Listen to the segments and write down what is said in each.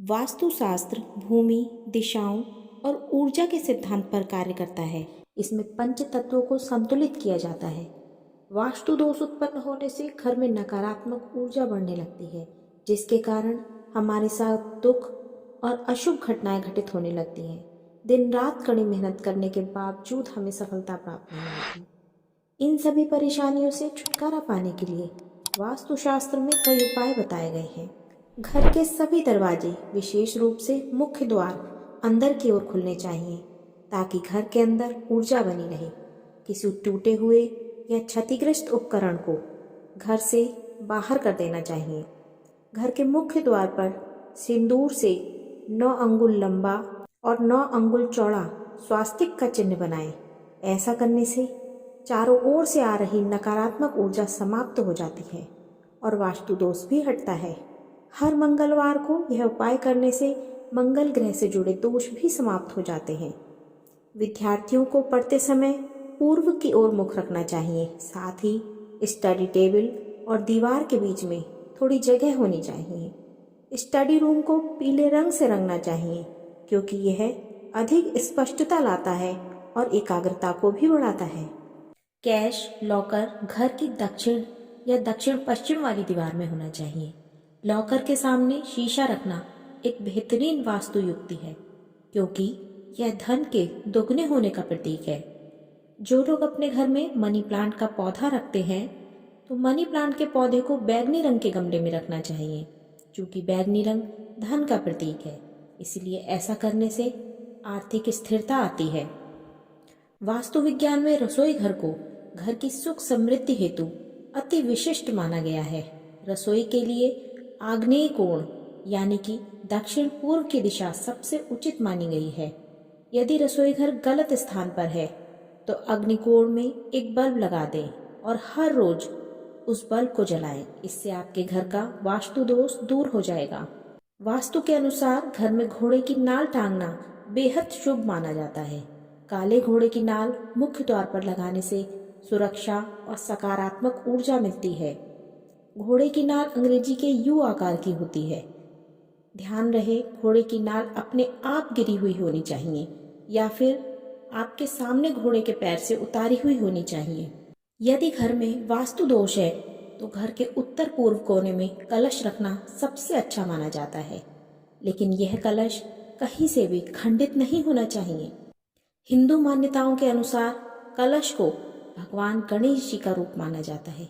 वास्तुशास्त्र भूमि, दिशाओं और ऊर्जा के सिद्धांत पर कार्य करता है। इसमें पंच तत्वों को संतुलित किया जाता है। वास्तु दोष उत्पन्न होने से घर में नकारात्मक ऊर्जा बढ़ने लगती है, जिसके कारण हमारे साथ दुख और अशुभ घटनाएं घटित होने लगती हैं। दिन रात कड़ी मेहनत करने के बावजूद हमें सफलता प्राप्त नहीं होती। इन सभी परेशानियों से छुटकारा पाने के लिए वास्तुशास्त्र में कई उपाय बताए गए हैं। घर के सभी दरवाजे, विशेष रूप से मुख्य द्वार, अंदर की ओर खुलने चाहिए ताकि घर के अंदर ऊर्जा बनी रहे। किसी टूटे हुए या क्षतिग्रस्त उपकरण को घर से बाहर कर देना चाहिए। घर के मुख्य द्वार पर सिंदूर से 9 अंगुल लंबा और 9 अंगुल चौड़ा स्वास्तिक का चिन्ह बनाएं। ऐसा करने से चारों ओर से आ रही नकारात्मक ऊर्जा समाप्त हो जाती है और वास्तु दोष भी हटता है। हर मंगलवार को यह उपाय करने से मंगल ग्रह से जुड़े दोष भी समाप्त हो जाते हैं। विद्यार्थियों को पढ़ते समय पूर्व की ओर मुख रखना चाहिए। साथ ही स्टडी टेबल और दीवार के बीच में थोड़ी जगह होनी चाहिए। स्टडी रूम को पीले रंग से रंगना चाहिए क्योंकि यह अधिक स्पष्टता लाता है और एकाग्रता को भी बढ़ाता है। कैश लॉकर घर की दक्षिण या दक्षिण पश्चिम वाली दीवार में होना चाहिए। लॉकर के सामने शीशा रखना एक बेहतरीन वास्तु युक्ति है क्योंकि यह धन के दोगुने होने का प्रतीक है। जो लोग अपने घर में मनी प्लांट का पौधा रखते हैं तो मनी प्लांट के पौधे को बैंगनी रंग के गमले में रखना चाहिए क्योंकि बैंगनी रंग धन का प्रतीक है। इसलिए ऐसा करने से आर्थिक स्थिरता आती है। वास्तु विज्ञान में रसोई घर को घर की सुख समृद्धि हेतु अति विशिष्ट माना गया है। रसोई के लिए आग्नेय कोण यानी कि दक्षिण पूर्व की दिशा सबसे उचित मानी गई है। यदि रसोई घर गलत स्थान पर है तो अग्निकोण में एक बल्ब लगा दें और हर रोज उस बल्ब को जलाएं। इससे आपके घर का वास्तु दोष दूर हो जाएगा। वास्तु के अनुसार घर में घोड़े की नाल टांगना बेहद शुभ माना जाता है। काले घोड़े की नाल मुख्य द्वार पर लगाने से सुरक्षा और सकारात्मक ऊर्जा मिलती है। घोड़े की नाल अंग्रेजी के यू आकार की होती है। ध्यान रहे घोड़े की नाल अपने आप गिरी हुई होनी चाहिए या फिर आपके सामने घोड़े के पैर से उतारी हुई होनी चाहिए। यदि घर में वास्तु दोष है तो घर के उत्तर पूर्व कोने में कलश रखना सबसे अच्छा माना जाता है, लेकिन यह कलश कहीं से भी खंडित नहीं होना चाहिए। हिंदू मान्यताओं के अनुसार कलश को भगवान गणेश जी का रूप माना जाता है।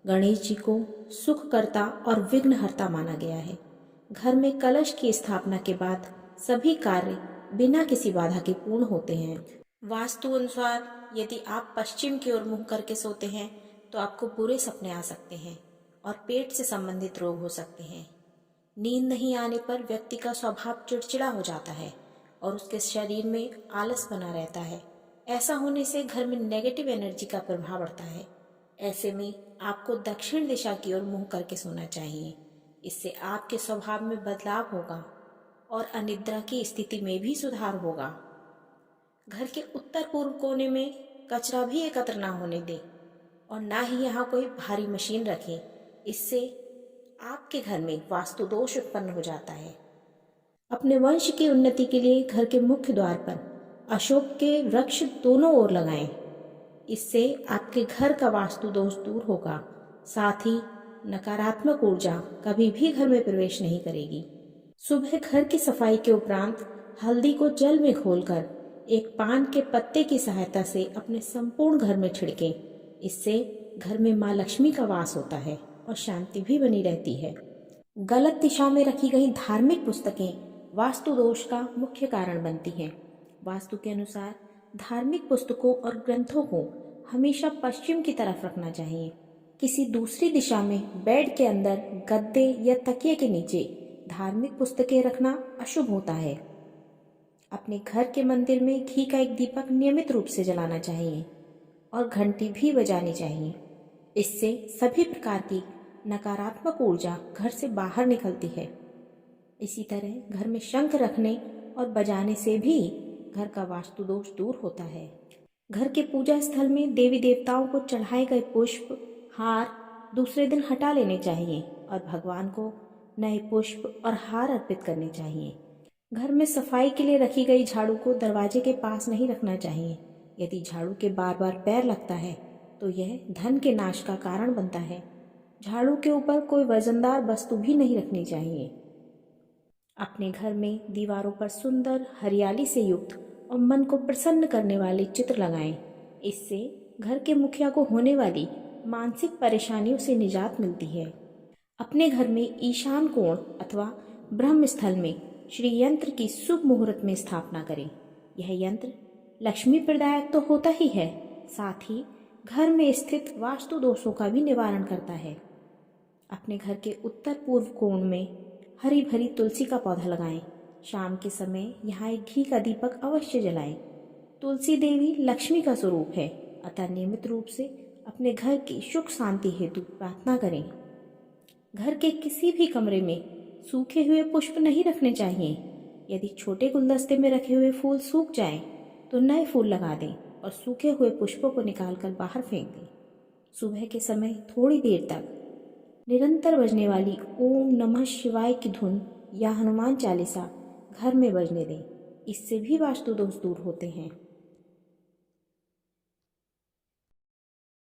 गणेश जी को सुखकर्ता और विघ्नहर्ता माना गया है। घर में कलश की स्थापना के बाद सभी कार्य बिना किसी बाधा के पूर्ण होते हैं। वास्तु अनुसार यदि आप पश्चिम की ओर मुंह करके सोते हैं तो आपको बुरे सपने आ सकते हैं और पेट से संबंधित रोग हो सकते हैं। नींद नहीं आने पर व्यक्ति का स्वभाव चिड़चिड़ा हो जाता है और उसके शरीर में आलस बना रहता है। ऐसा होने से घर में नेगेटिव एनर्जी का प्रभाव बढ़ता है। ऐसे में आपको दक्षिण दिशा की ओर मुंह करके सोना चाहिए। इससे आपके स्वभाव में बदलाव होगा और अनिद्रा की स्थिति में भी सुधार होगा। घर के उत्तर पूर्व कोने में कचरा भी एकत्र ना होने दें और ना ही यहाँ कोई भारी मशीन रखें। इससे आपके घर में वास्तु दोष उत्पन्न हो जाता है। अपने वंश की उन्नति के लिए घर के मुख्य द्वार पर अशोक के वृक्ष दोनों ओर लगाएं। इससे आपके घर का वास्तु दोष दूर होगा। साथ ही नकारात्मक ऊर्जा कभी भी घर में प्रवेश नहीं करेगी। सुबह घर की सफाई के उपरांत हल्दी को जल में घोलकर एक पान के पत्ते की सहायता से अपने संपूर्ण घर में छिड़कें। इससे घर में माँ लक्ष्मी का वास होता है और शांति भी बनी रहती है। गलत दिशा में रखी गई धार्मिक पुस्तकें वास्तु दोष का मुख्य कारण बनती हैं। वास्तु के अनुसार धार्मिक पुस्तकों और ग्रंथों को हमेशा पश्चिम की तरफ रखना चाहिए। किसी दूसरी दिशा में बेड के अंदर, गद्दे या तकिए के नीचे धार्मिक पुस्तकें रखना अशुभ होता है। अपने घर के मंदिर में घी का एक दीपक नियमित रूप से जलाना चाहिए और घंटी भी बजानी चाहिए। इससे सभी प्रकार की नकारात्मक ऊर्जा घर से बाहर निकलती है। इसी तरह घर में शंख रखने और बजाने से भी घर का वास्तु दोष दूर होता है। घर के पूजा स्थल में देवी देवताओं को चढ़ाए गए पुष्प, हार दूसरे दिन हटा लेने चाहिए और भगवान को नए पुष्प और हार अर्पित करने चाहिए। घर में सफाई के लिए रखी गई झाड़ू को दरवाजे के पास नहीं रखना चाहिए। यदि झाड़ू के बार बार पैर लगता है तो यह धन के नाश का कारण बनता है। झाड़ू के ऊपर कोई वजनदार वस्तु भी नहीं रखनी चाहिए। अपने घर में दीवारों पर सुंदर, हरियाली से युक्त और मन को प्रसन्न करने वाले चित्र लगाएं। इससे घर के मुखिया को होने वाली मानसिक परेशानियों से निजात मिलती है। अपने घर में ईशान कोण अथवा ब्रह्म स्थल में श्री यंत्र की शुभ मुहूर्त में स्थापना करें। यह यंत्र लक्ष्मी प्रदायक तो होता ही है, साथ ही घर में स्थित वास्तु दोषों का भी निवारण करता है। अपने घर के उत्तर पूर्व कोण में हरी भरी तुलसी का पौधा लगाएं। शाम के समय यहाँ एक घी का दीपक अवश्य जलाएं। तुलसी देवी लक्ष्मी का स्वरूप है, अतः नियमित रूप से अपने घर की सुख शांति हेतु प्रार्थना करें। घर के किसी भी कमरे में सूखे हुए पुष्प नहीं रखने चाहिए। यदि छोटे गुलदस्ते में रखे हुए फूल सूख जाएं, तो नए फूल लगा दें और सूखे हुए पुष्पों को निकालकर बाहर फेंक दें। सुबह के समय थोड़ी देर तक निरंतर बजने वाली ओम नमः शिवाय की धुन या हनुमान चालीसा घर में बजने दें। इससे भी वास्तु दोष दूर होते हैं।